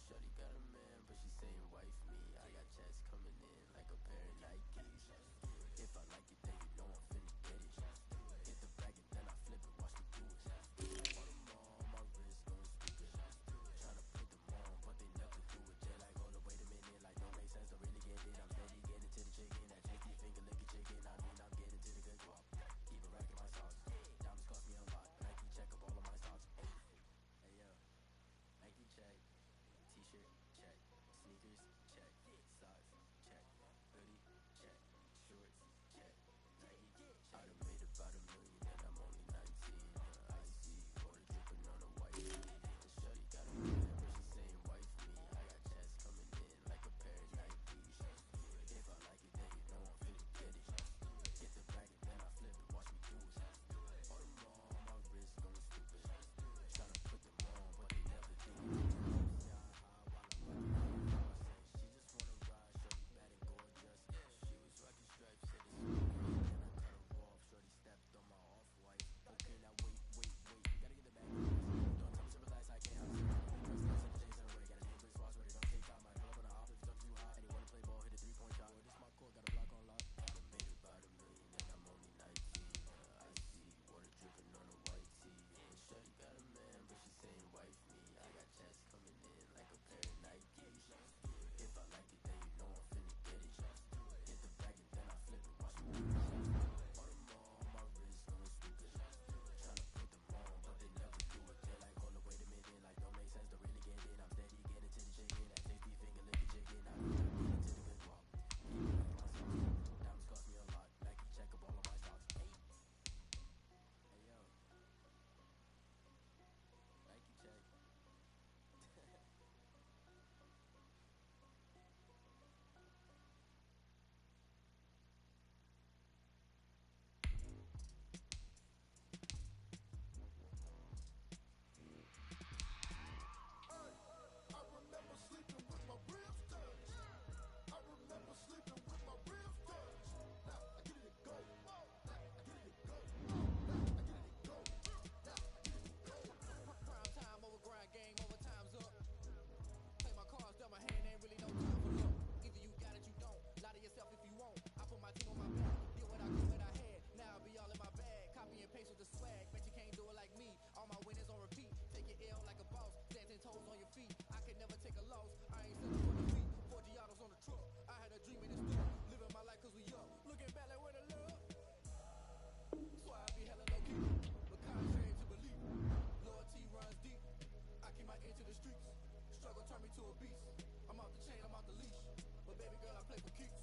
Shorty got a man, but she saying wife me. I got checks coming in like a pair of Nikes. If I like it, then you know I'm finna get it. Get the bag and then I flip it, watch me do it. On them all, my wrist going stupid. Tryna put them on, but they never do it. They like, hold up, wait a minute, like don't make sense, don't really get it. I'm steady getting to the chicken, that tasty finger licking chicken. I mean, I'm getting to the good guap. Keep it racking my sauce. Diamonds cost me a lot. Nike check up all of my socks. Hey yo, Nike check. T-shirt, check. Sneakers, check. Socks, check. Hoodie, check. Shorts, check. Nike, check. I done made about $1 million and I'm only 19. I see water dripping on a white tee. The shorty got a man, but she saying wife me. I got checks coming in like a pair of Nikes. If I like it, then you know I'm finna get it. Get the bag and then I flip it, watch me do it. All them all, my wrist going stupid. Tryna put them on, but they never do it. She just wanna ride, shorty bad and gorgeous. She was rocking stripes, said it's so great. Then I cut her off, shorty stepped on my off-white. Okay, now wait, gotta get the bag. Don't tell me to relax, I can't have a Jason away. Got a new brick spots ready, don't take time. I pull up on the hop, if it's too hot. And he wanna play ball, hit a 3-point shot. Well, this my court, got a block on lock. I done made about $1 million and I'm only 19. I see water dripping on a white tee. And shorty got a man, but she saying wife me. I got checks coming in like a pair of Nikes. If I like it, then you know I'm finna get it. Get the bag and then I flip it, watch me do it. All them all, my wrist going stupid. Tryna put them on, but they never do it. They're like, hold up, wait a minute, like don't make sense, don't really get it. I'm steady getting to the chicken, that tasty finger licking chicken. I mean, I'm getting to the good guap. Keep it racking my sauce. Diamonds cost me a lot. Nike check up all of my socks. Hey yo, Nike check. I remember sleeping with my ribs touched. I remember sleeping with my ribs touched. Now I get it go. Now I get it go. Now I get it go. Now I get it go. Prime time over grind game, overtime's up. Play my cards, dealt my hand, ain't really no time for luck. Either you got it, you don't. Lie to yourself if you won't. I put my team on my back, did what I could, what I had. Now I'll be all in my bag, copy and paste with the swag. Bet you can't do it like me. All my winners on repeat. Take your L like a boss, stand 10 toes on your feet. I could never take a loss. I ain't settling for defeat. 4 Giottos on the truck. I had a dream in this stuff. Living my life cause we up. Looking back like where the love. So I be hella low key, but contrary to belief. Loyalty runs deep. I keep my ear to the streets. Struggle turned me to a beast. I'm off the chain, I'm off the leash. But baby girl, I play for keeps.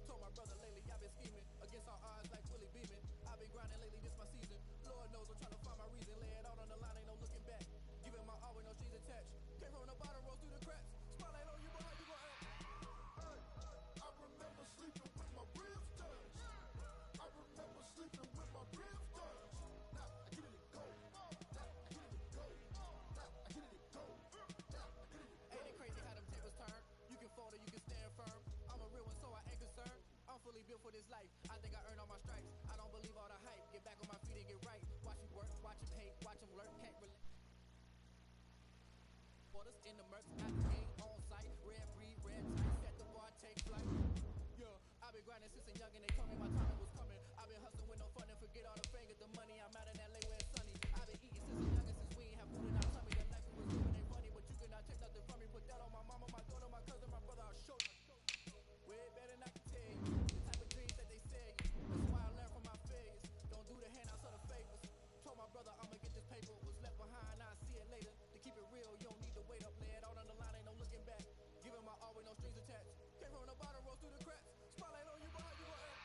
Told my brother lately, I've been scheming against all odds like Willie Beeman. I've been grinding lately, this my season. Lord knows I'm trying to find my reason. Lay it out on the line, ain't no looking back. Giving my all with no strings attached. Came from the bottom, roll through the cracks. Spotlight on you, boy, how you gon' act? I remember sleeping with my ribs touched. I remember sleeping with my ribs touched. Now I get it go. Now I get it go. Now I get it go. Now I get it go. Ain't it crazy how them tables turn? You can fold or you can stand firm. I'm a real one, so I ain't concerned. I'm fully built for this life. I think I earned all my stripes. I don't believe all the hype. Get back on my feet and get right. Watch me work, watch him hate, watch him lurk. Can't relate. Waters in the murks, at the game, on site. Red breed, red tight. Set the bar, take flight. Yeah, I've been grinding since a young and they told me my time was coming. I've been hustling with no fun and forget all the fame, get the money. I'm out in LA where it's sunny. I've been eating since a young and since we ain't have food in our tummy. The life we was living ain't funny, but you cannot take nothing from me. Put that on my mama, my daughter, my cousin, my brother. I'll show you. Way better than I can tell you. The type of dreams that they sell you. That's why I learned from my failures. Don't do the handouts or the favors. Told my brother I'ma get this paper. Was left behind, I'll see it later. To keep it real, you don't need to wait up. Lay it out on the line, ain't no looking back. Giving my all with no strings attached. Came from the bottom, rose through the cracks. Spotlight on you, boy, how you gon' act?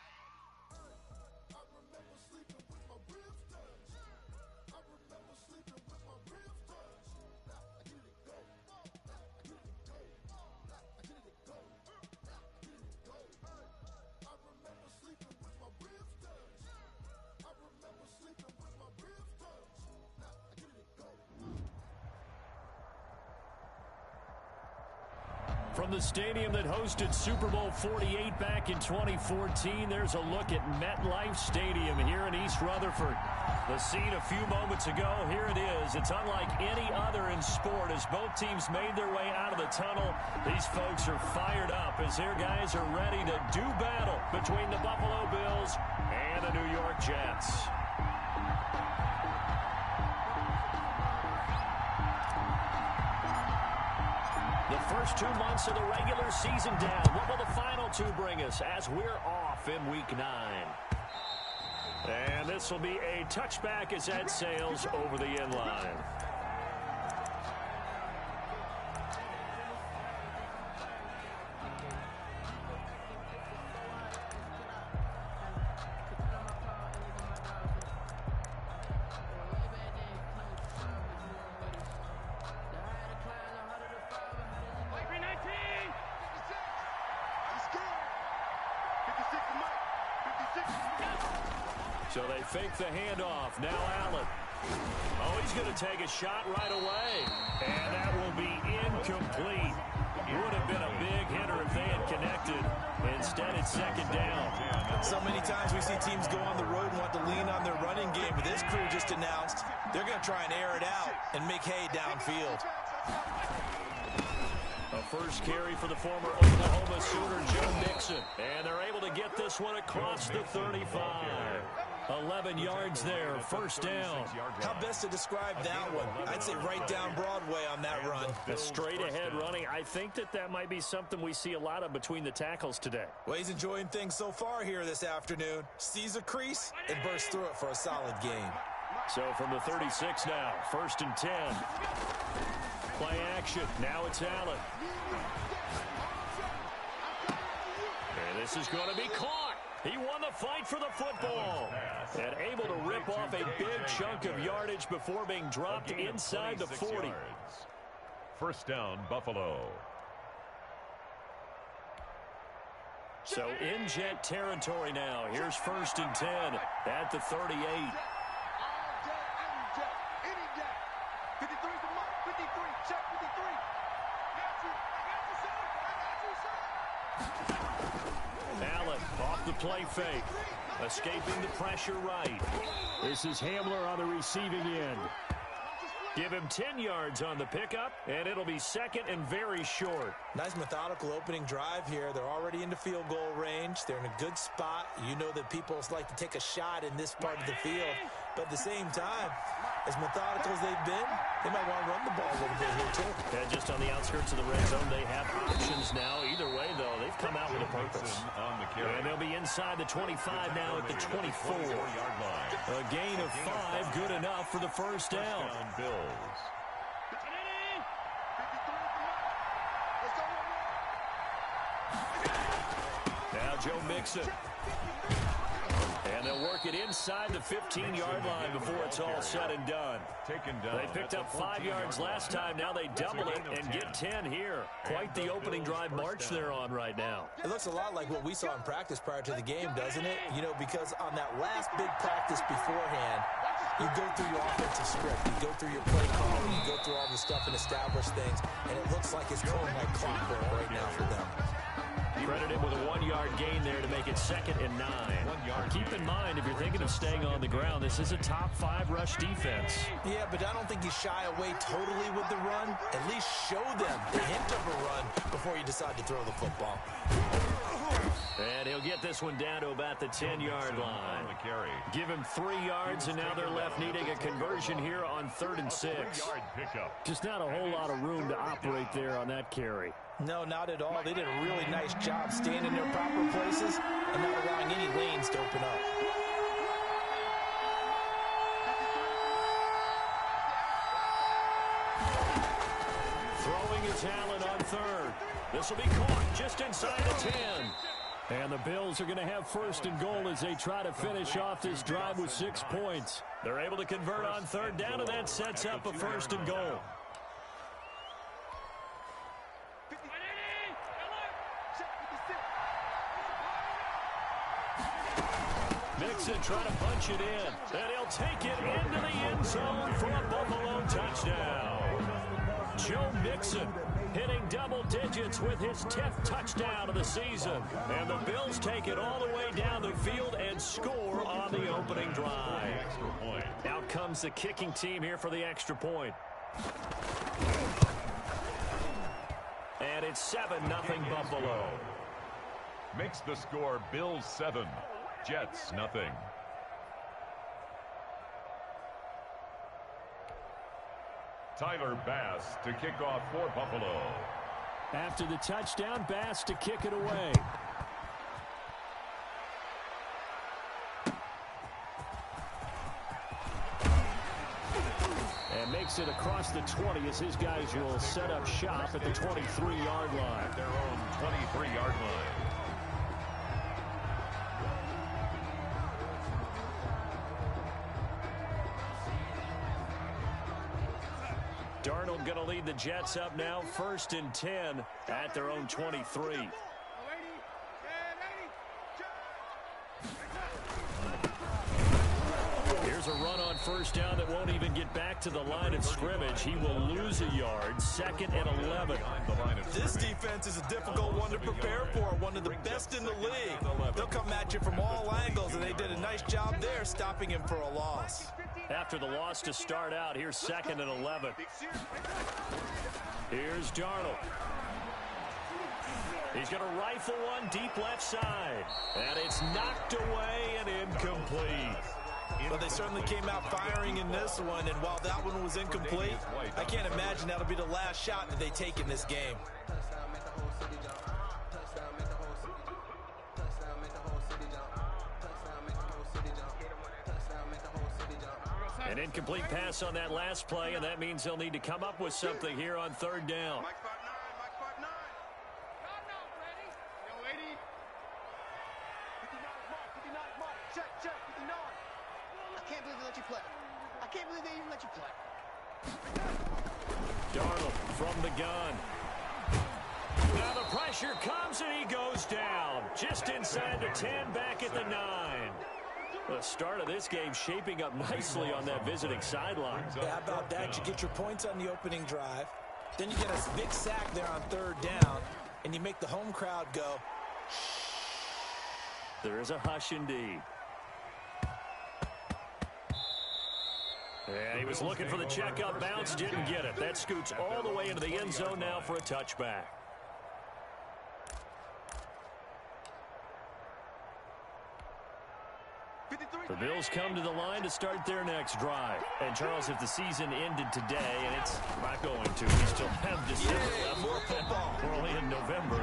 From the stadium that hosted Super Bowl 48 back in 2014, there's a look at MetLife Stadium here in East Rutherford. The scene a few moments ago, here it is. It's unlike any other in sport as both teams made their way out of the tunnel. These folks are fired up as their guys are ready to do battle between the Buffalo Bills and the New York Jets. The first 2 months of the regular season down. What will the final two bring us as we're off in Week 9? And this will be a touchback as that sails over the end line. So they fake the handoff. Now Allen. Oh, he's going to take a shot right away. And that will be incomplete. Would have been a big hitter if they had connected. Instead, it's second down. So many times we see teams go on the road and want to lean on their running game. But this crew just announced they're going to try and air it out and make hay downfield. A first carry for the former Oklahoma Sooner, Joe Mixon. And they're able to get this one across the 35. 11 yards there, first down. How best to describe that one? I'd say right down Broadway on that run. A straight-ahead running. I think that might be something we see a lot of between the tackles today. Well, he's enjoying things so far here this afternoon. Sees a crease and bursts through it for a solid gain. So from the 36 now, first and 10. Play action. Now it's Allen. And this is going to be caught. He won the fight for the football. And able to rip off a big chunk of yardage before being dropped inside the 40. Yards. First down, Buffalo. So in Jet territory now. Here's first and 10 at the 38. Allen off the play fake. Escaping the pressure right. This is Hamler on the receiving end. Give him 10 yards on the pickup, and it'll be second and very short. Nice methodical opening drive here. They're already into field goal range. They're in a good spot. You know that people like to take a shot in this part of the field. But at the same time, as methodical as they've been, they might want to run the ball a little bit here, too. Yeah, just on the outskirts of the red zone, they have options now. Either way, though, they've come out with a purpose. And they'll be inside the 25 now at the 24. A gain of 5, good enough for the first down. Bills. Now Joe Mixon. And they'll work it inside the 15-yard line before it's all said and done. They picked up 5 yards last time. Now they double it and get 10 here. Quite the opening drive march they're on right now. It looks a lot like what we saw in practice prior to the game, doesn't it? You know, because on that last big practice beforehand, you go through your offensive script, you go through your play calling, you go through all the stuff and establish things, and it looks like it's going like clockwork right now for them. Credited with a 1-yard gain there to make it second and 9. Keep in mind, if you're thinking of staying on the ground, this is a top 5 rush defense. Yeah, but I don't think you shy away totally with the run. At least show them the hint of a run before you decide to throw the football. And he'll get this one down to about the 10-yard line. Give him 3 yards, and now they're left needing a conversion here on 3rd and 6. Just not a whole lot of room to operate there on that carry. No, not at all. They did a really nice job staying in their proper places and not allowing any lanes to open up. Throwing is Allen on 3rd. This will be caught just inside the 10. And the Bills are going to have first and goal as they try to finish off this drive with 6 points. They're able to convert on 3rd down, and that sets up a first and goal. Mixon trying to punch it in, and he'll take it into the end zone for a Buffalo touchdown. Joe Mixon hitting double digits with his 10th touchdown of the season. And the Bills take it all the way down the field and score on the opening drive. Out comes the kicking team here for the extra point. And it's 7-0 Buffalo. Makes the score Bills 7, Jets nothing. Tyler Bass to kick off for Buffalo. After the touchdown, Bass to kick it away. And makes it across the 20 as his guys will set up shop at the 23-yard line. At their own 23-yard line. Darnold going to lead the Jets up now, 1st and 10 at their own 23. Here's a run on 1st down that won't even get back to the line of scrimmage. He will lose a yard, 2nd and 11. This defense is a difficult one to prepare for, one of the best in the league. They'll come at you from all angles, and they did a nice job there stopping him for a loss. After the loss to start out, here's 2nd and 11. Here's Darnold. He's going to rifle one deep left side. And it's knocked away and incomplete. Well, they certainly came out firing in this one, and while that one was incomplete, I can't imagine that'll be the last shot that they take in this game. An incomplete pass on that last play, and that means they'll need to come up with something here on 3rd down. Darnold from the gun. Now the pressure comes and he goes down. Just inside the 10, back at the 9. The start of this game shaping up nicely on that visiting sideline. Yeah, how about that? You get your points on the opening drive. Then you get a big sack there on 3rd down, and you make the home crowd go. There is a hush indeed. And he was looking for the check-up bounce, didn't get it. That scoots all the way into the end zone now for a touchback. The Bills come to the line to start their next drive. And, Charles, if the season ended today, and it's not going to, we still have December left. More football. We're only in November.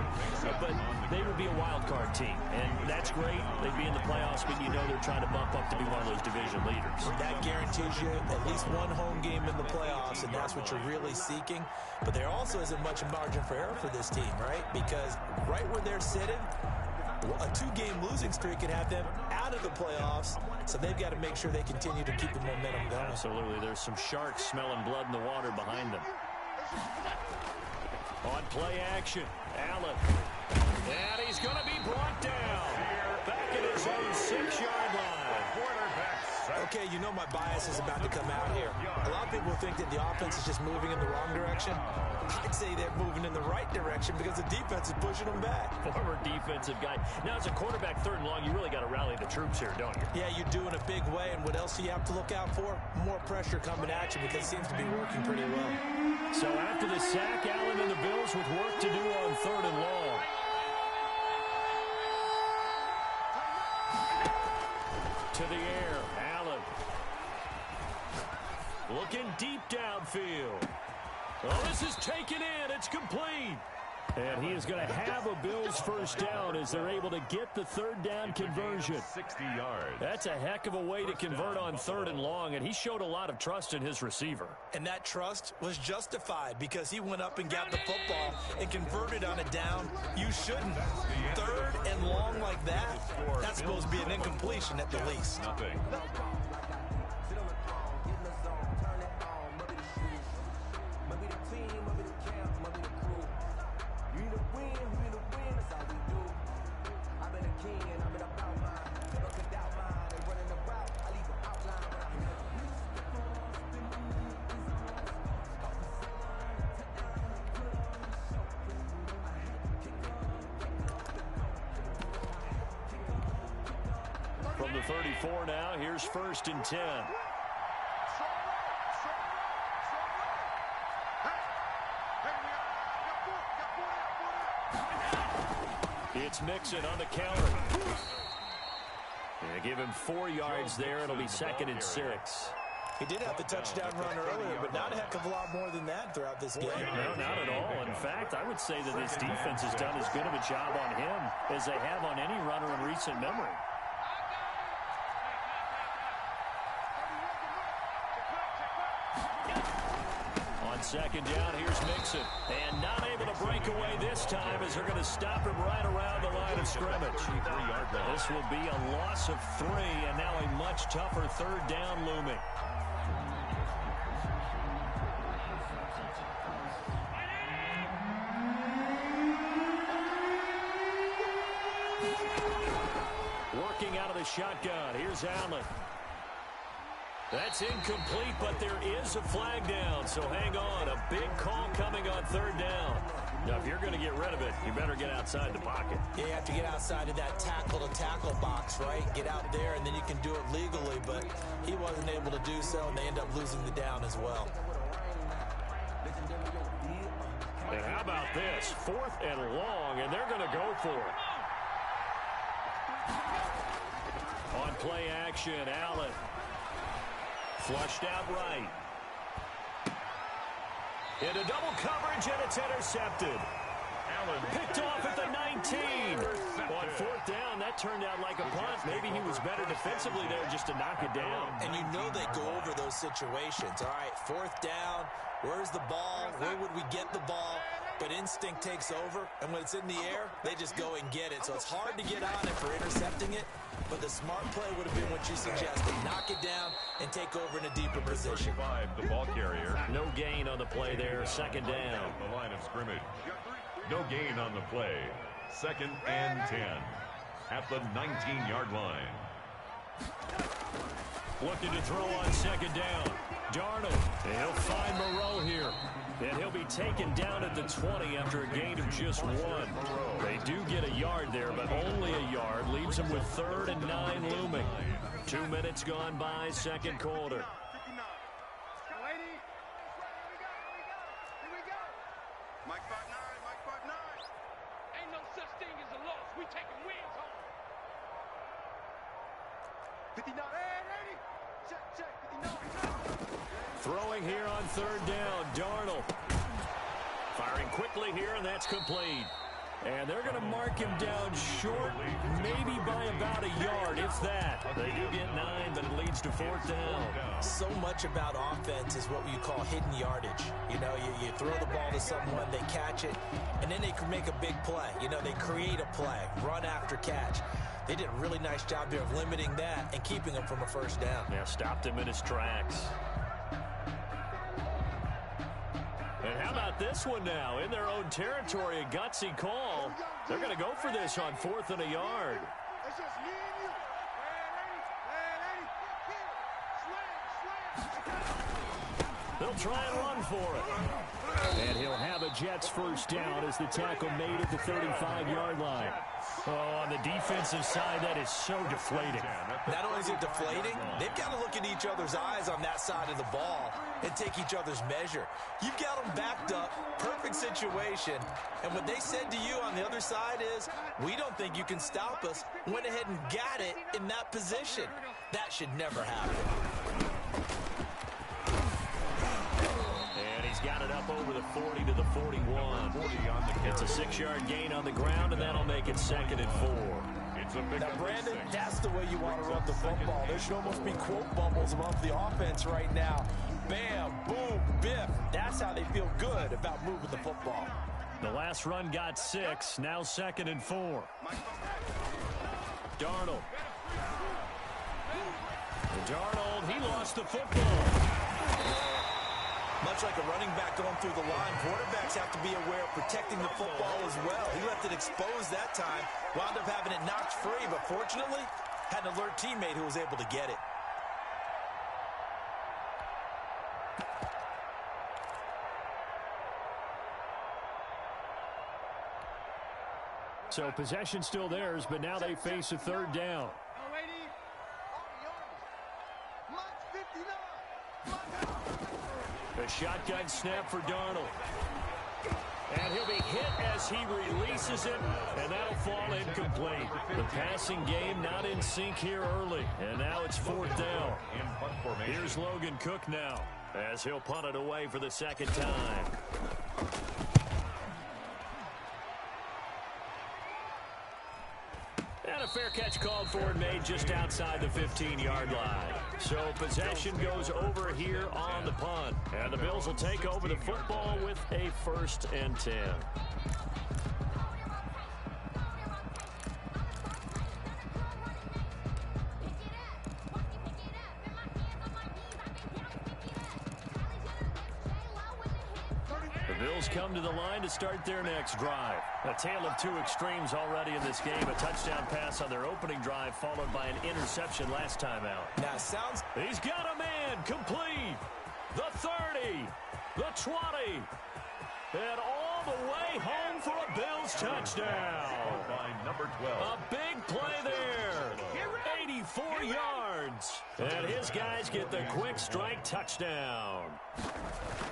But they would be a wild card team. And that's great. They'd be in the playoffs, but you know they're trying to bump up to be one of those division leaders. That guarantees you at least one home game in the playoffs, and that's what you're really seeking. But there also isn't much margin for error for this team, right? Because right where they're sitting, a 2-game losing streak could have them out of the playoffs, so they've got to make sure they continue to keep the momentum going. Absolutely. There's some sharks smelling blood in the water behind them. On play action, Allen. And he's going to be brought down. Back at his own 6-yard line. Okay, you know my bias is about to come out here. A lot of people think that the offense is just moving in the wrong direction. I'd say they're moving in the right direction because the defense is pushing them back. Former defensive guy. Now, as a quarterback 3rd and long, you really got to rally the troops here, don't you? Yeah, you do in a big way. And what else do you have to look out for? More pressure coming at you because it seems to be working pretty well. So after the sack, Allen and the Bills with work to do on 3rd and long. To the air, Allen. Looking deep downfield. Oh, this is taken in. It's complete. And he is going to have a Bills 1st down as they're able to get the 3rd down conversion. 60 yards. That's a heck of a way to convert on 3rd and long, and he showed a lot of trust in his receiver. And that trust was justified because he went up and got the football and converted on a down. You shouldn't. 3rd and long like that, that's supposed to be an incompletion at the least. Nothing. from the 34 now. Here's 1st and 10. It's Mixon on the counter. Yeah, give him 4 yards there. It'll be 2nd and 6. He did have the touchdown run earlier, but not a heck of a lot more than that throughout this game. No, not at all. In fact, I would say that this defense has done as good of a job on him as they have on any runner in recent memory. On 2nd down, here's Mixon. And not able to break away this time as they're going to stop him right around the line of scrimmage. This will be a loss of 3, and now a much tougher 3rd down looming. Working out of the shotgun. Here's Allen. That's incomplete, but there is a flag down, so hang on. A big call coming on 3rd down. Now, if you're going to get rid of it, you better get outside the pocket. Yeah, you have to get outside of that tackle-to-tackle box, right? Get out there, and then you can do it legally, but he wasn't able to do so, and they end up losing the down as well. And how about this? 4th and long, and they're going to go for it. On play action, Allen. Flushed out right. Into double coverage, and it's intercepted. Allen picked off at the 19. On 4th down, that turned out like a punt. Maybe he was better defensively there just to knock it down. And you know they go over those situations. All right, 4th down. Where's the ball? Where would we get the ball? But instinct takes over, and when it's in the air, they just go and get it. So it's hard to get on it for intercepting it, but the smart play would have been what you suggested. Knock it down and take over in a deeper position. 35, the ball carrier. No gain on the play there. 2nd down. The line of scrimmage. No gain on the play. 2nd and 10 at the 19-yard line. Looking to throw on 2nd down. Darnold. And he'll find Moreau here. And he'll be taken down at the 20 after a gain of just 1. They do get a yard there, but only a yard. Leaves them with 3rd and 9 looming. 2 minutes gone by, 2nd quarter. Mike 5'9", Ain't no such thing as a loss. We taking wins home. 59, 80. Check, 59. Throwing here on 3rd down, Darnold. Firing quickly here, and that's complete. And they're going to mark him down short, maybe by about a yard, if that. They do get 9, but it leads to 4th down. So much about offense is what you call hidden yardage. You know, you throw the ball to someone, they catch it, and then they can make a big play. You know, they create a play, run after catch. They did a really nice job there of limiting that and keeping him from a 1st down. Yeah, stopped him in his tracks. And how about this one now? In their own territory, a gutsy call. They're going to go for this on 4th and a yard. It's just me and you. They'll try and run for it. And he'll have a Jets 1st down as the tackle made at the 35-yard line. Oh, on the defensive side, that is so deflating. Not only is it deflating, they've got to look in each other's eyes on that side of the ball and take each other's measure. You've got them backed up, perfect situation, and what they said to you on the other side is, we don't think you can stop us. Went ahead and got it in that position. That should never happen. He's got it up over the 40 to the 41. It's a 6-yard gain on the ground, and that'll make it 2nd and 4. Now, Brandon, that's the way you want to run the football. There should almost be quote bubbles above the offense right now. Bam, boom, biff. That's how they feel good about moving the football. The last run got 6. Now 2nd and 4. Darnold. He lost the football. Much like a running back going through the line, quarterbacks have to be aware of protecting the football as well. He left it exposed that time, wound up having it knocked free, but fortunately, had an alert teammate who was able to get it. So possession still theirs, but now they face a 3rd down. A shotgun snap for Darnold. And he'll be hit as he releases it, and that'll fall incomplete. The passing game not in sync here early, and now it's 4th down. Here's Logan Cook now, as he'll punt it away for the second time. And a fair catch called for and made just outside the 15-yard line. So possession goes over here on the punt. And the Bills will take over the football with a 1st and 10. The Bills come to the line to start their next drive. A tale of two extremes already in this game. A touchdown pass on their opening drive, followed by an interception last time out. Now, it sounds... He's got a man complete. The 30, the 20, and all the way home for a Bills touchdown. By number 12. A big play there. 84 yards. And his guys get the quick strike touchdown.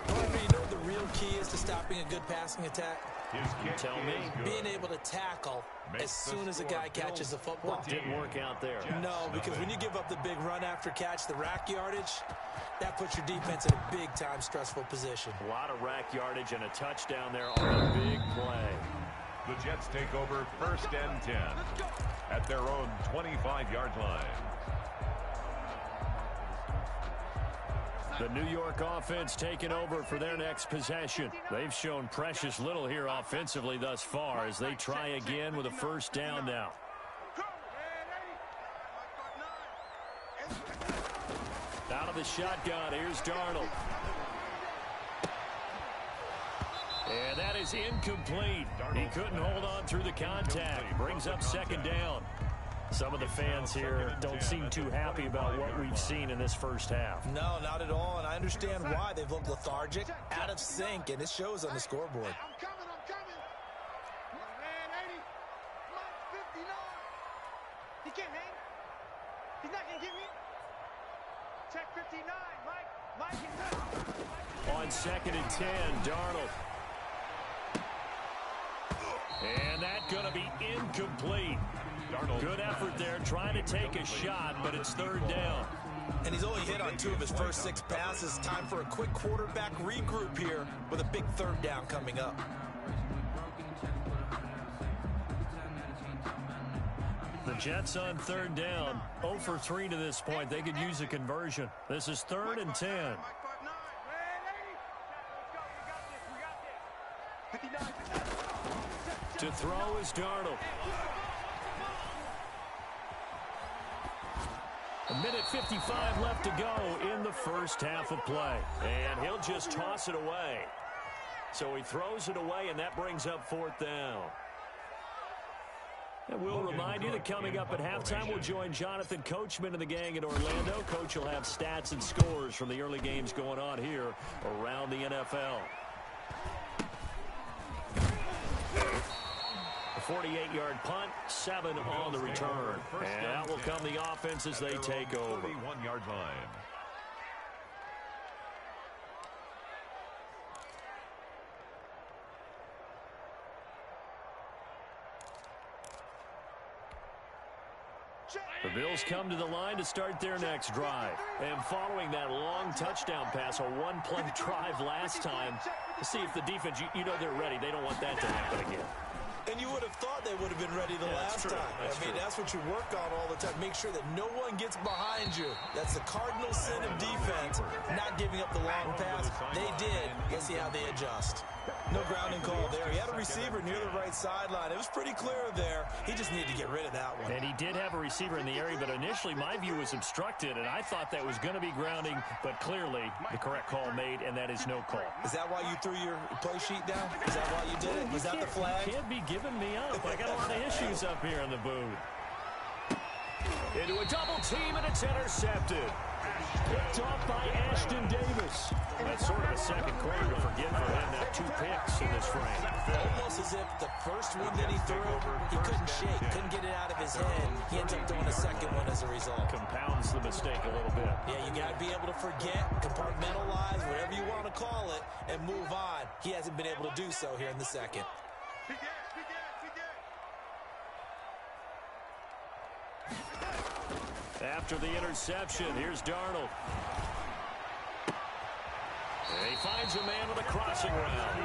You know what the real key is to stopping a good passing attack? You tell me. Being able to tackle as soon as a guy catches the football. Didn't work out there. No, because when you give up the big run after catch, the rack yardage, that puts your defense in a big-time stressful position. A lot of rack yardage and a touchdown there on a big play. The Jets take over 1st and 10 at their own 25-yard line. The New York offense taking over for their next possession. They've shown precious little here offensively thus far as they try again with a 1st down now. Out of the shotgun, here's Darnold. And that is incomplete. He couldn't hold on through the contact. Brings up 2nd down. Some of the fans here don't seem too happy about what we've seen in this first half. No, not at all, and I understand why. They've looked lethargic, out of sync, and it shows on the scoreboard. I'm coming. Man, 80. Mike 59. He can't hang. He's not going to get me. Check 59, Mike. On 2nd and 10, Darnold. And that's going to be incomplete. Good effort there, trying to take a shot, but it's 3rd down. And he's only hit on 2 of his first 6 passes. Time for a quick quarterback regroup here with a big 3rd down coming up. The Jets on 3rd down, 0 for 3 to this point. They could use a conversion. This is 3rd and 10. To throw is Darnold. A minute 55 left to go in the first half of play. And he'll just toss it away. So he throws it away, and that brings up 4th down. And we'll remind you that coming up at halftime, we'll join Jonathan Coachman and the gang in Orlando. Coach will have stats and scores from the early games going on here around the NFL. A 48-yard punt, 7 on the return. And out will come the offense as they take over. 31-yard line. The Bills come to the line to start their next drive. And following that long touchdown pass, a one-play drive last time, to see if the defense, you know they're ready. They don't want that to happen again. And you would have thought they would have been ready the last time. That's what you work on all the time. Make sure that no one gets behind you. That's the cardinal sin of defense, not giving up the long pass. They did. Let's see how they adjust. No grounding call there. He had a receiver near the right sideline. It was pretty clear there. He just needed to get rid of that one. And he did have a receiver in the area, but initially my view was obstructed, and I thought that was going to be grounding, but clearly the correct call made, and that is no call. Is that why you threw your play sheet down? Is that why you did it? Was that the flag? You can't be giving me up. I got a lot of issues up here in the booth. Into a double team, and it's intercepted. Picked off by Ashton Davis. That's sort of a second quarter to forget for him. Now 2 picks in this frame. Almost as if the first one that he threw, he couldn't shake, couldn't get it out of his head. He ends up throwing a second one as a result. Compounds the mistake a little bit. Yeah, you got to be able to forget, compartmentalize, whatever you want to call it and move on. He hasn't been able to do so here in the second. After the interception, here's Darnold. And he finds a man with a crossing route.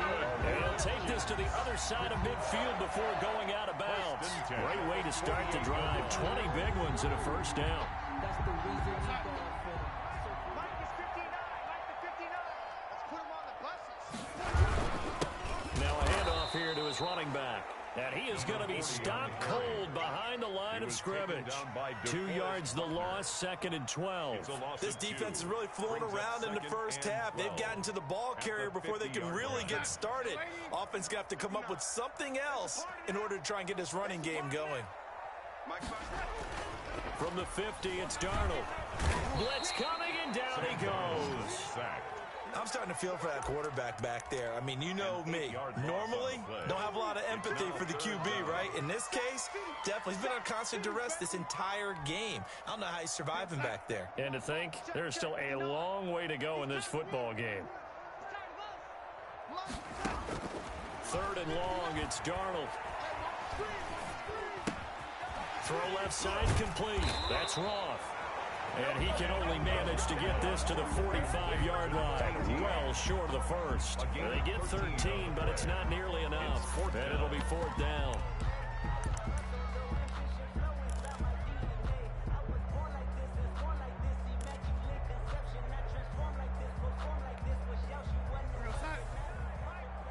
And he'll take this to the other side of midfield before going out of bounds. Great way to start the drive. 20 big ones and a first down. That's the reason we going for it. Mike is 59. Mike the 59. Let's put him on the buses. Now a handoff here to his running back. And he is going to be stopped cold behind the line of scrimmage. 2 yards the loss, 2nd and 12. This defense is really flown around in the first half. They've gotten to the ball carrier before they can really get started. Offense going to have to come up with something else in order to try and get this running game going. From the 50, it's Darnold. Blitz coming, and down he goes. I'm starting to feel for that quarterback back there. I mean, you know me. Normally, don't have a lot of empathy for the QB, right? In this case, definitely. He's been on constant duress this entire game. I don't know how he's surviving back there. And to think, there's still a long way to go in this football game. 3rd and long, it's Darnold. Throw left side complete. That's Roth. And he can only manage to get this to the 45-yard line. Well short of the first. They get 13, but it's not nearly enough. And it'll be 4th down.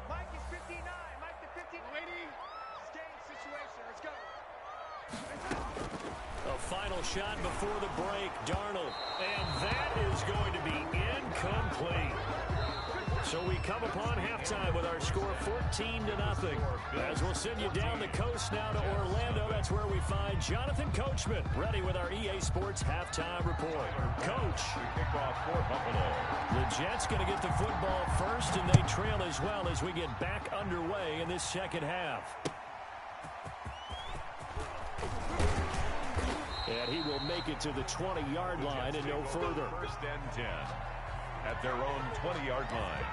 Mike is 59. Mike the 59. Lady, game situation. Let's go. A final shot before the break, Darnold. And that is going to be incomplete. So we come upon halftime with our score 14-0. As we'll send you down the coast now to Orlando, that's where we find Jonathan Coachman, ready with our EA Sports halftime report. Coach. The Jets going to get the football first, and they trail as well as we get back underway in this second half. And he will make it to the 20-yard line and no further. 1st and 10 at their own 20-yard line.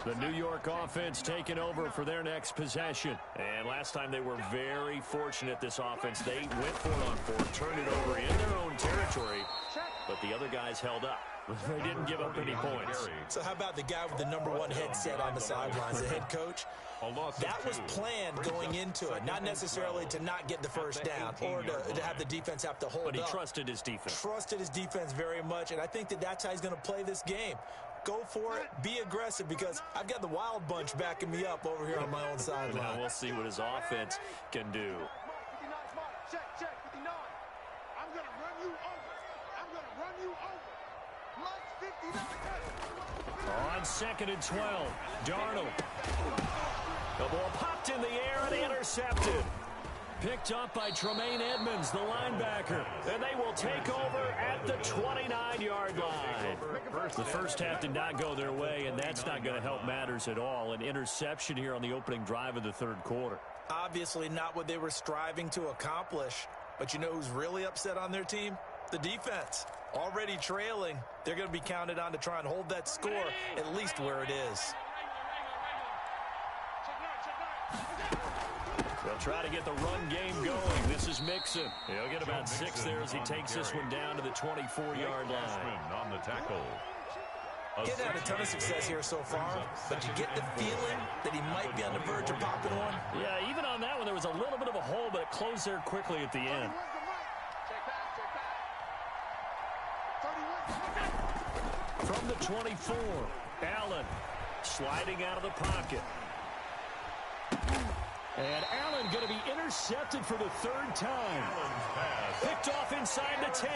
The New York offense taking over for their next possession. And last time they were very fortunate, this offense. They went 4-on-4, turned it over in their own territory, but the other guys held up. They didn't give up any points. So how about the guy with the #1 headset on the sidelines, the head coach? That was planned going into it, not necessarily to not get the first down or to have the defense have to hold up. But he trusted his defense. Trusted his defense very much, and I think that that's how he's going to play this game. Go for it, be aggressive, because I've got the Wild Bunch backing me up over here on my own sideline. Now we'll see what his offense can do. 59, check, 59. I'm going to run you over. I'm going to run you over. Mike 59. On 2nd and 12, Darnold. The ball popped in the air and intercepted. Picked up by Tremaine Edmonds, the linebacker. And they will take over at the 29-yard line. The first half did not go their way, and that's not going to help matters at all. An interception here on the opening drive of the 3rd quarter. Obviously not what they were striving to accomplish. But you know who's really upset on their team? The defense. Already trailing. They're going to be counted on to try and hold that score at least where it is. They'll try to get the run game going. This is Mixon. He'll get about 6 there as he takes this one down to the 24-yard line. On the tackle. Getting had a ton of success here so far, but you get the feeling that he might be on the verge of popping one. Yeah, even on that one, there was a little bit of a hole, but it closed there quickly at the end. From the 24, Allen sliding out of the pocket. And Allen going to be intercepted for the 3rd time. Picked off inside the 10.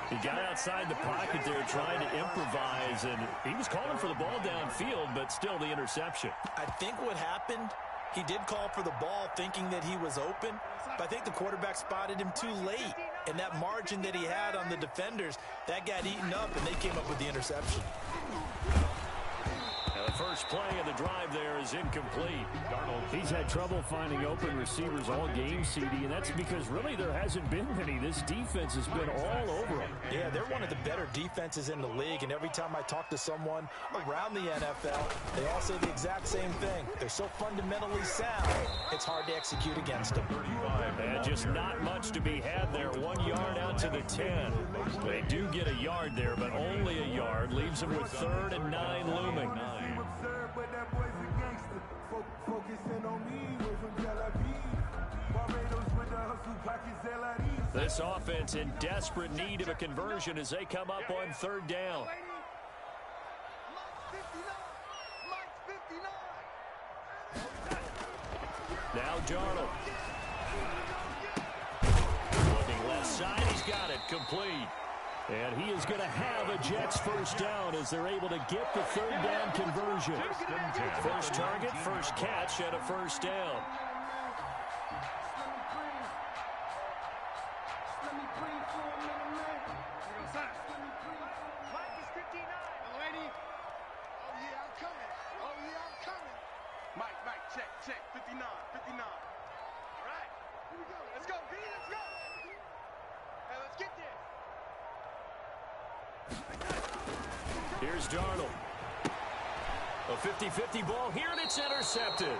He got outside the pocket there trying to improvise, and he was calling for the ball downfield, but still the interception. I think what happened, he did call for the ball thinking that he was open, but I think the quarterback spotted him too late. And that margin that he had on the defenders, that got eaten up, and they came up with the interception. First play of the drive there is incomplete. Darnold. He's had trouble finding open receivers all game, CD, and that's because really there hasn't been many. This defense has been all over them. Yeah, they're one of the better defenses in the league, and every time I talk to someone around the NFL, they all say the exact same thing. They're so fundamentally sound, it's hard to execute against them. And just not much to be had there. 1 yard out to the 10. They do get a yard there, but only a yard. Leaves them with 3rd and 9 looming. This offense in desperate need of a conversion as they come up on 3rd down. Now Darnold. Looking left side, he's got it, complete. And he is going to have a Jets first down as they're able to get the 3rd down conversion. First target, first catch, and a first down. Check, 59. All right, here we go. Let's go, B, let's go. Hey, let's get there. Here's Darnold. A 50-50 ball here, and it's intercepted.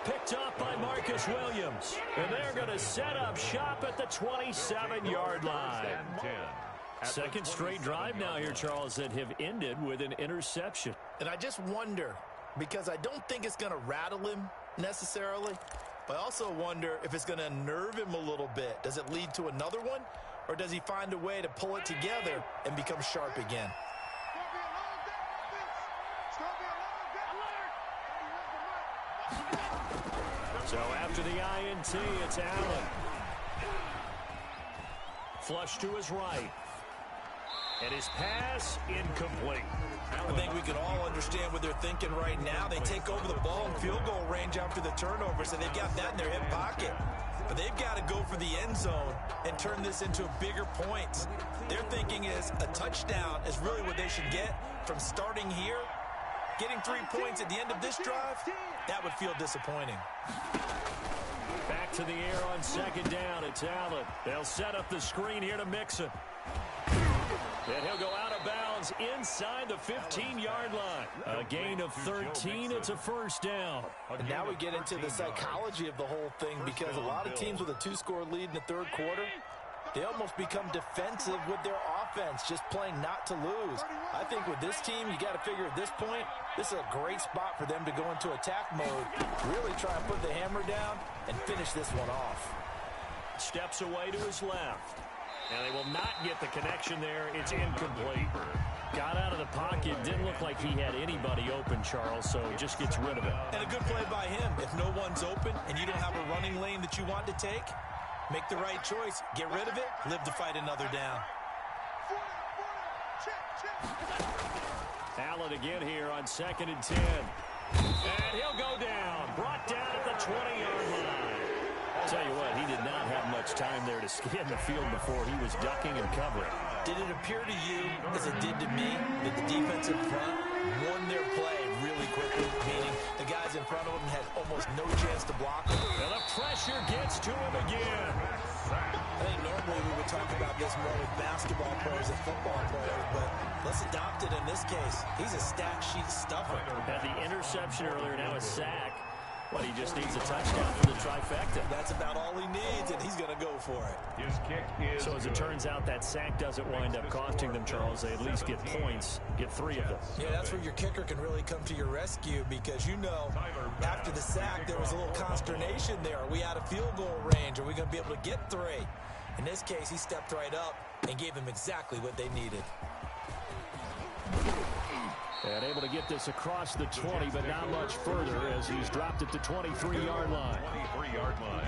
Picked up by Marcus Williams. And they're going to set up shop at the 27-yard line. Second straight drive now here, Charles, that have ended with an interception. And I just wonder, because I don't think it's going to rattle him necessarily, but I also wonder if it's going to unnerve him a little bit. Does it lead to another one, or does he find a way to pull it together and become sharp again? So after the INT, it's Allen. Flush to his right. And his pass incomplete. I think we can all understand what they're thinking right now. They take over the ball in field goal range after the turnover, so they've got that in their hip pocket. But they've got to go for the end zone and turn this into bigger points. Their thinking is a touchdown is really what they should get from starting here. Getting 3 points at the end of this drive, that would feel disappointing. Back to the air on 2nd down. It's Allen. They'll set up the screen here to Mixon. And he'll go out of bounds inside the 15-yard line. A gain of 13. It's a first down. And now we get into the psychology of the whole thing, because a lot of teams with a 2-score lead in the 3rd quarter, they almost become defensive with their offense, just playing not to lose. I think with this team, you got to figure at this point, this is a great spot for them to go into attack mode, really try and put the hammer down and finish this one off. Steps away to his left. And they will not get the connection there. It's incomplete. Got out of the pocket. Didn't look like he had anybody open, Charles, so just gets rid of it. And a good play by him. If no one's open and you don't have a running lane that you want to take, make the right choice. Get rid of it. Live to fight another down. Allen again here on 2nd and 10. And he'll go down. Brought down at the 20-yard line. I'll tell you what, he did not have much time there to scan the field before he was ducking and covering. Did it appear to you, as it did to me, that the defense in front won their play really quickly, meaning the guys in front of them had almost no chance to block them? And the pressure gets to him again. I think normally we would talk about this more with basketball players and football players, but let's adopt it in this case. He's a stat sheet stuffer. Had the interception earlier, now a sack. Well, he just needs a touchdown for the trifecta. That's about all he needs, and he's going to go for it. His kick is So as it turns out, that sack doesn't wind up costing them, Charles. They at least get points, get 3 of them. Yeah, that's where your kicker can really come to your rescue, because you know after the sack there was a little consternation there. Are we out of field goal range? Are we going to be able to get 3? In this case, he stepped right up and gave them exactly what they needed. And able to get this across the 20, but not much further as he's dropped at the 23-yard line. 23-yard line.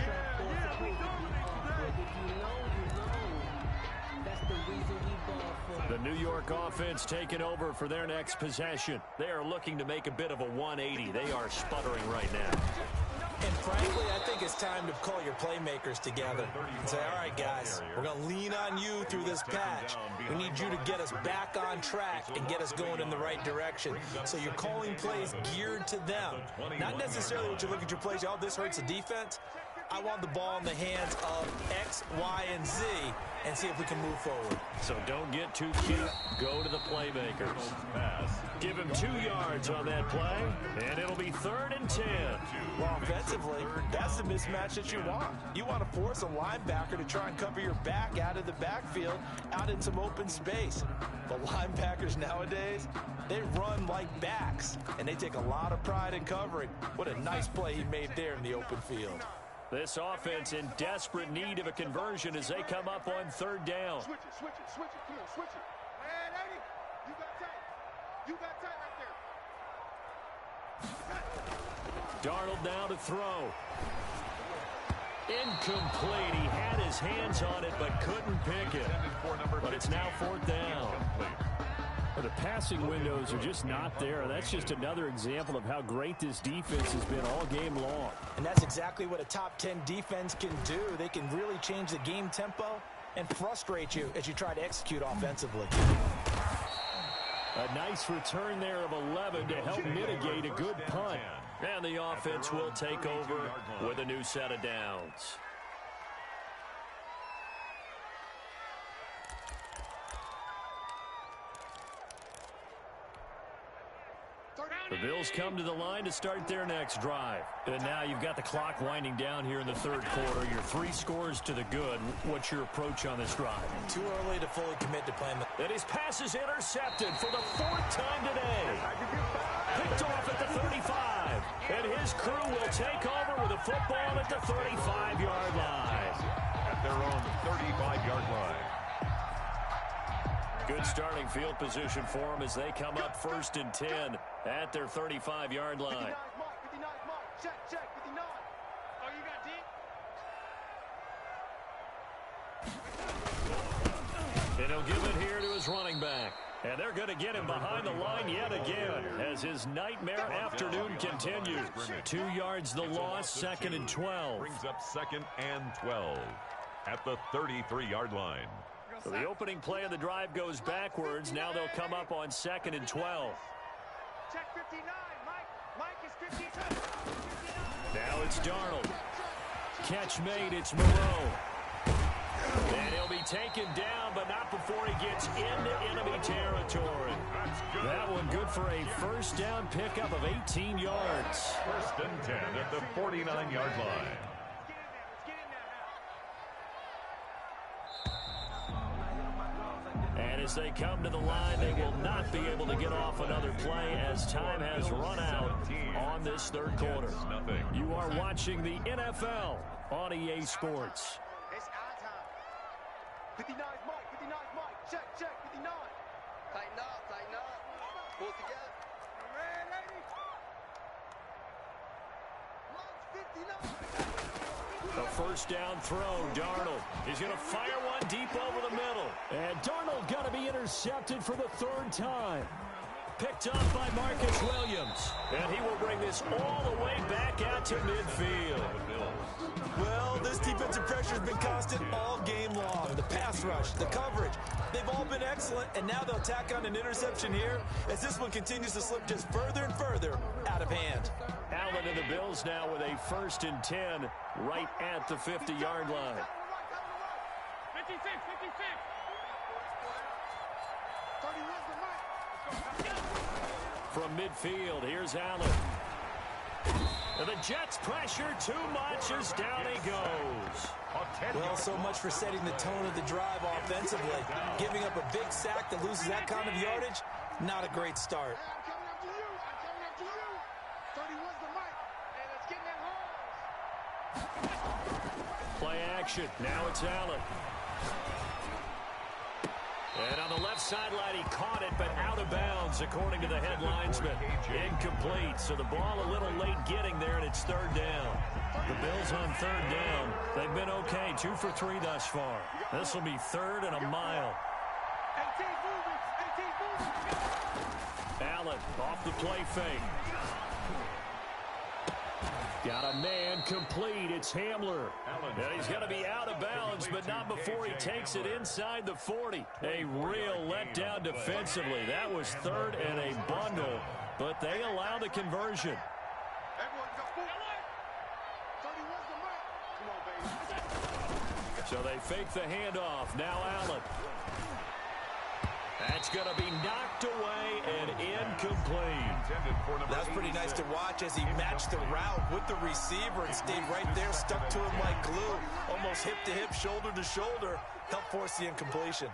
The New York offense taking over for their next possession. They are looking to make a bit of a 180. They are sputtering right now. And frankly, I think it's time to call your playmakers together and say, all right, guys, we're going to lean on you through this patch. We need you to get us back on track and get us going in the right direction. So you're calling plays geared to them. Not necessarily what you look at your plays, oh, this hurts the defense. I want the ball in the hands of X, Y, and Z and see if we can move forward. So don't get too cute. Go to the playmakers. Give him 2 yards on that play, and it'll be 3rd and 10. Well, offensively, that's the mismatch that you want. You want to force a linebacker to try and cover your back out of the backfield, out in some open space. But linebackers nowadays, they run like backs, and they take a lot of pride in covering. What a nice play he made there in the open field. This offense in desperate need of a conversion as they come up on 3rd down. Switch it, come on, switch it. Man, Eddie, you got tight. You got tight right there. Darnold now to throw. Incomplete. He had his hands on it but couldn't pick it. But it's now 4th down. Well, the passing windows are just not there. That's just another example of how great this defense has been all game long. And that's exactly what a top 10 defense can do. They can really change the game tempo and frustrate you as you try to execute offensively. A nice return there of 11 to help mitigate a good punt. And the offense will take over with a new set of downs. The Bills come to the line to start their next drive. And now you've got the clock winding down here in the 3rd quarter. You're 3 scores to the good. What's your approach on this drive? Too early to fully commit to playing. And his pass is intercepted for the 4th time today. Picked off at the 35. And his crew will take over with a football at the 35-yard line. At their own 35-yard line. Good starting field position for them as they come up 1st and 10 at their 35-yard line. 59, Mike. Check, 59. Oh, you got D? And he'll give it here to his running back. And they're going to get him behind the line yet again as his nightmare afternoon continues. 2 yards the loss, 2nd and 12. Brings up 2nd and 12 at the 33-yard line. So the opening play of the drive goes backwards. Now they'll come up on 2nd and 12. Check 59, Mike is 52. Now it's Darnold. Catch made, it's Moreau. And he'll be taken down, but not before he gets into enemy territory. That one good for a 1st down pickup of 18 yards. 1st and 10 at the 49-yard line. And as they come to the line, they will not be able to get off another play as time has run out on this 3rd quarter. You are watching the NFL on EA Sports. It's our time. 59, Mike. Check, 59. Tighten up. Pull it together. Man, 80. Mike's 59. A 1st down throw. Darnold is going to fire one deep over the middle. And Darnold going to be intercepted for the 3rd time. Picked up by Marcus Williams. And he will bring this all the way back out to midfield. Well, this defensive pressure has been constant all game long. The pass rush, the coverage, they've all been excellent, and now they'll tack on an interception here as this one continues to slip just further and further out of hand. Allen and the Bills now with a 1st and 10 right at the 50-yard line. 56. 31's the Mike. From midfield, here's Allen. And the Jets pressure too much as down he goes. Well, so much for setting the tone of the drive offensively. Giving up a big sack that loses that kind of yardage, not a great start. I'm coming after you. 31's the Mike. And it's getting that hard. Play action. Now it's Allen. And on the left sideline, he caught it, but out of bounds, according to the headlinesman. Incomplete, so the ball a little late getting there, and it's third down. The Bills on third down. They've been okay, 2 for 3 thus far. This will be third and a mile. Allen off the play fake. Got a man complete. It's Hamler. And he's going to be out of bounds, but not before he takes it inside the 40. A real letdown defensively. That was third and a bundle, but they allow the conversion. So they fake the handoff. Now Allen. That's going to be knocked away and incomplete. That's pretty nice to watch as he matched the route with the receiver and stayed right there, stuck to him like glue, almost hip to hip, shoulder to shoulder, helped force the incompletion.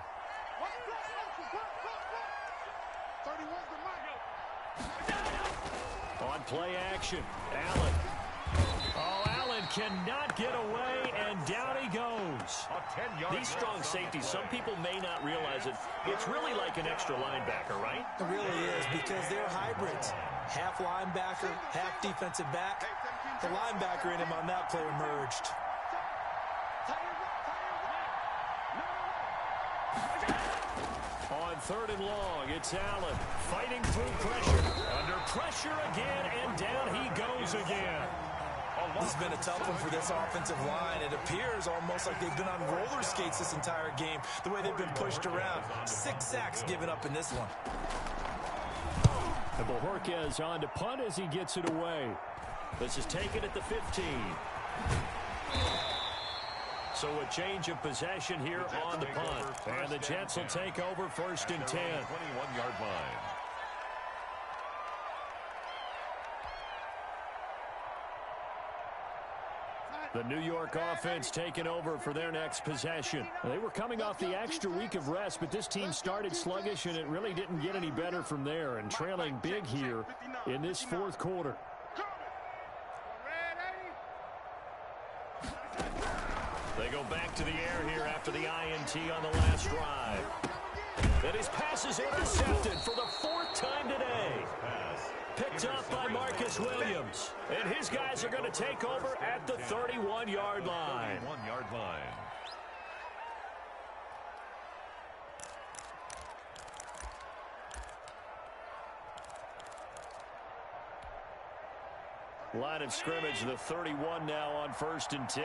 On play action, Allen. Oh, Allen cannot get away, and down he goes. These strong safeties, some people may not realize it. It's really like an extra linebacker, right? It really is, because they're hybrids. Half linebacker, half defensive back. The linebacker in him on that play emerged. On third and long, it's Allen fighting through pressure. Under pressure again, and down he goes again. This has been a tough one for this offensive line. It appears almost like they've been on roller skates this entire game, the way they've been pushed around. 6 sacks given up in this one. And Bojorquez on to punt as he gets it away. This is taken at the 15. So a change of possession here on the punt. And the Jets will take over first and 10. 21-yard line. The New York offense taking over for their next possession. They were coming off the extra week of rest, but this team started sluggish, and it really didn't get any better from there, and trailing big here in this fourth quarter. They go back to the air here after the INT on the last drive. And his pass is intercepted for the 4th time today. Picked up by Marcus Williams. And his guys are going to take over at the 31-yard line. 31-yard line. Line of scrimmage, the 31 now on first and 10.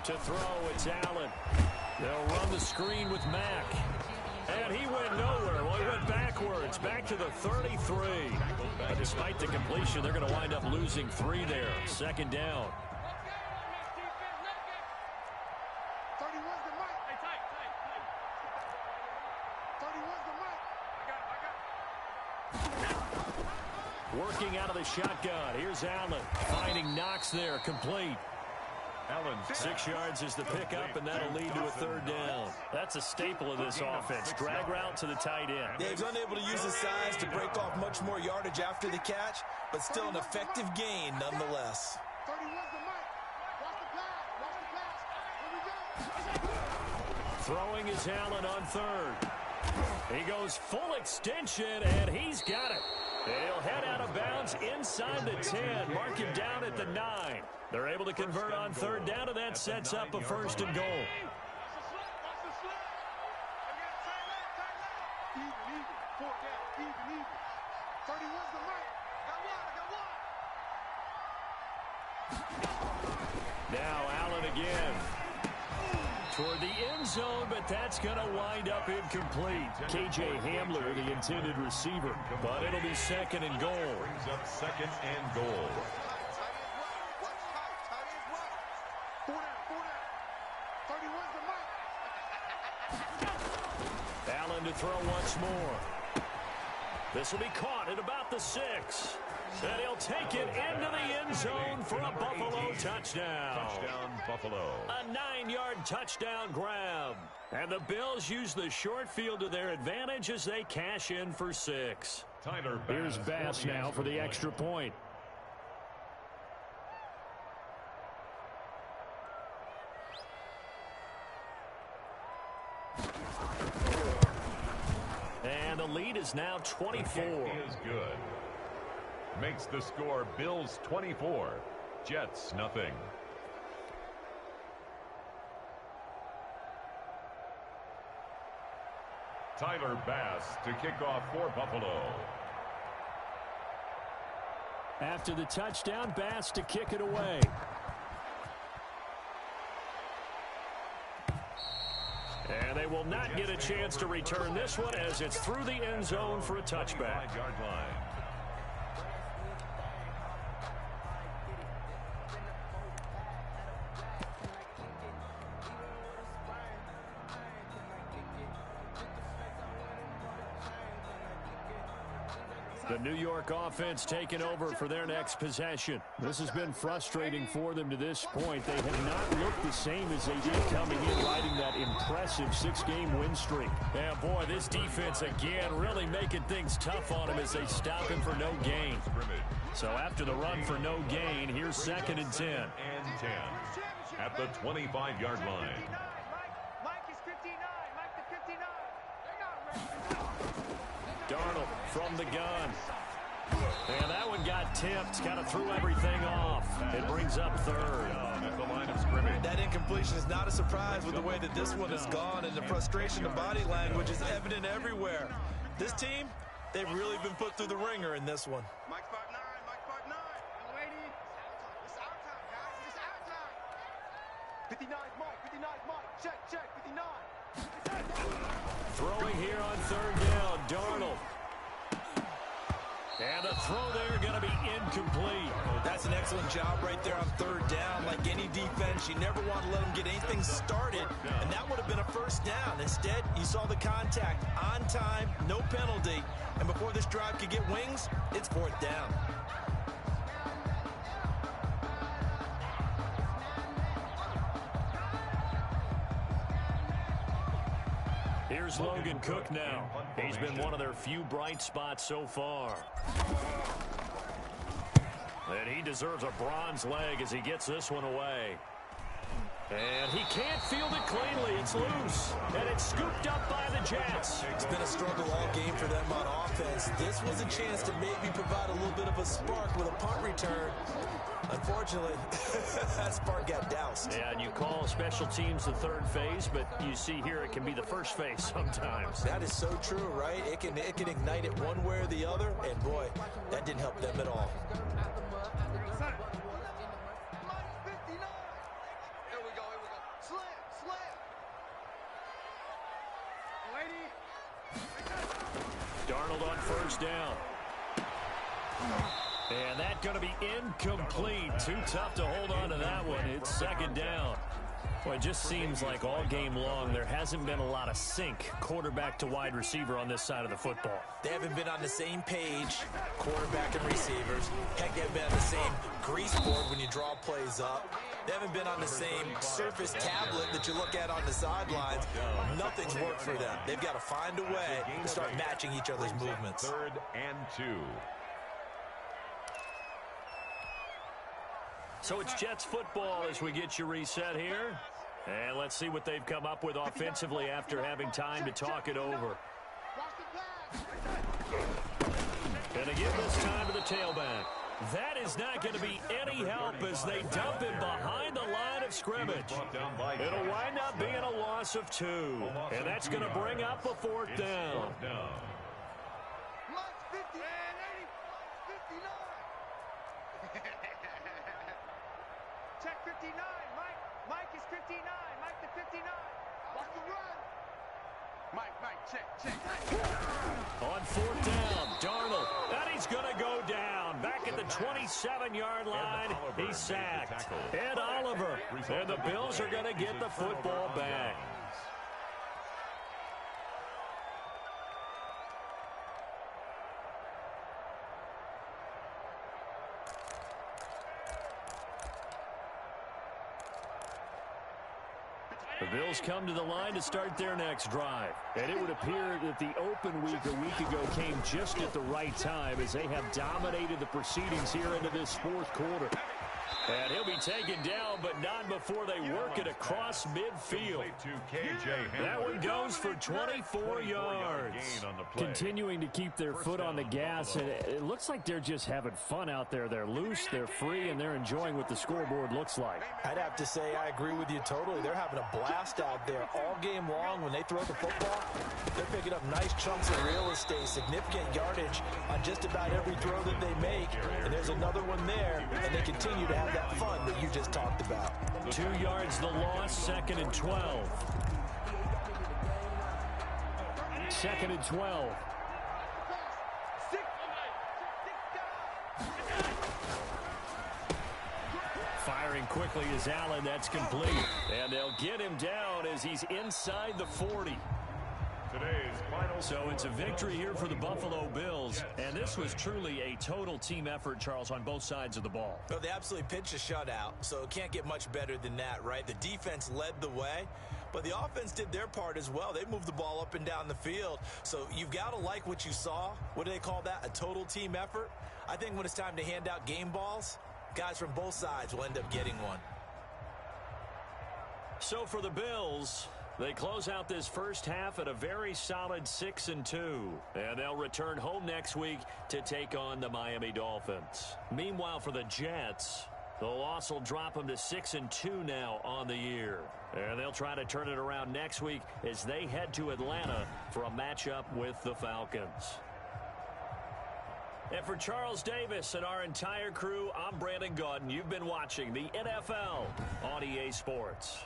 To throw, it's Allen. They'll run the screen with Mack. And he went nowhere. Well, he went backwards, back to the 33. But despite the completion, they're going to wind up losing 3 there. Second down. Working out of the shotgun. Here's Allen. Finding Knox there, complete. Allen, 6 yards is the pickup, and that'll lead to a third down. That's a staple of this offense. Drag route to the tight end. Yeah, he's unable to use his size to break off much more yardage after the catch, but still an effective gain nonetheless. Throwing is Allen on third. He goes full extension, and he's got it. He'll head out of bounds inside the 10. Mark him down at the 9. They're able to convert on third down, and that sets up a first and goal. Now Allen again. Toward the end zone, but that's going to wind up incomplete. K.J. Hamler, the intended receiver, but it'll be second and goal. Brings up second and goal. Allen to throw once more. This will be caught at about the 6. And he'll take it into the end zone for a Buffalo touchdown. Touchdown, Buffalo. A 9-yard touchdown grab. And the Bills use the short field to their advantage as they cash in for 6. Tyler Bass. Here's Bass now for the extra point. touchdown lead is now 24. Is good. Makes the score Bills 24, Jets nothing. Tyler Bass to kick off for Buffalo. After the touchdown, Bass to kick it away. And they will not get a chance to return this one as it's through the end zone for a touchback. 5-yard line. The New York offense taking over for their next possession. This has been frustrating for them to this point. They have not looked the same as they did coming in, riding that impressive 6-game win streak. Yeah, boy, this defense again really making things tough on them as they stop him for no gain. So after the run for no gain, here's 2nd and 10. And 10 at the 25-yard line. Darnold from the gun. And that one got tipped. Kind of threw everything off. It brings up 3rd. At the line of scrimmage. That incompletion is not a surprise with the way that this one has gone, and the frustration of body language is evident everywhere. This team, they've really been put through the ringer in this one. Mike 5-9, Mike 5-9. I'm waiting. It's our time, guys. It's our time. 59 Mike, 59 Mike. Check, 59. Throwing here on 3rd down, Darnold. And the throw there going to be incomplete. That's an excellent job right there on 3rd down. Like any defense, you never want to let them get anything started, and that would have been a 1st down. Instead, you saw the contact on time, no penalty, and before this drive could get wings, it's 4th down. Here's Logan Cook now. He's been one of their few bright spots so far. And he deserves a bronze leg as he gets this one away. And he can't field it cleanly. It's loose. And it's scooped up by the Jets. It's been a struggle all game for them on offense. This was a chance to maybe provide a little bit of a spark with a punt return. Unfortunately, that spark got doused. Yeah, and you call special teams the 3rd phase, but you see here it can be the 1st phase sometimes. That is so true, right? It can ignite it one way or the other, and boy, that didn't help them at all. Darnold on 1st down. And that's going to be incomplete. Too tough to hold on to that one. It's 2nd down. Well, it just seems like all game long there hasn't been a lot of sync quarterback to wide receiver on this side of the football. They haven't been on the same page, quarterback and receivers. Heck, they haven't been on the same grease board when you draw plays up. They haven't been on the same surface tablet that you look at on the sidelines. Nothing's worked for them. They've got to find a way to start matching each other's movements. 3rd and 2. So it's Jets football as we get you reset here. And let's see what they've come up with offensively after having time to talk it over. And they give this time to the tailback. That is not going to be any help as they dump him behind the line of scrimmage. It'll wind up being a loss of 2. And that's going to bring up a 4th down. Check 59, Mike. Mike is 59. Mike the 59. Watch the run. Mike, check. On 4th down, Darnold. And he's going to go down. Back at the 27-yard line, he's sacked. Ed Oliver. And the Bills are going to get the football back. The Bills come to the line to start their next drive. And it would appear that the open week a week ago came just at the right time as they have dominated the proceedings here into this 4th quarter. And he'll be taken down, but not before they work it across midfield. That one goes for 24 yards. Continuing to keep their foot on the gas, and it looks like they're just having fun out there. They're loose, they're free, and they're enjoying what the scoreboard looks like. I'd have to say I agree with you totally. They're having a blast out there all game long. When they throw the football, they're picking up nice chunks of real estate, significant yardage on just about every throw that they make. And there's another one there, and they continue to have that fun that you just talked about. 2 yards the loss, 2nd and 12. 2nd and 12. Firing quickly is Allen. That's complete. And they'll get him down as he's inside the 40. So it's a victory here for the Buffalo Bills, and this was truly a total team effort, Charles, on both sides of the ball. Well, they absolutely pitched a shutout, so it can't get much better than that, right? The defense led the way, but the offense did their part as well. They moved the ball up and down the field, so you've got to like what you saw. What do they call that? A total team effort? I think when it's time to hand out game balls, guys from both sides will end up getting one. So for the Bills, they close out this first half at a very solid 6-2, and they'll return home next week to take on the Miami Dolphins. Meanwhile, for the Jets, the loss will drop them to 6-2 now on the year, and they'll try to turn it around next week as they head to Atlanta for a matchup with the Falcons. And for Charles Davis and our entire crew, I'm Brandon Gaudin. You've been watching the NFL on EA Sports.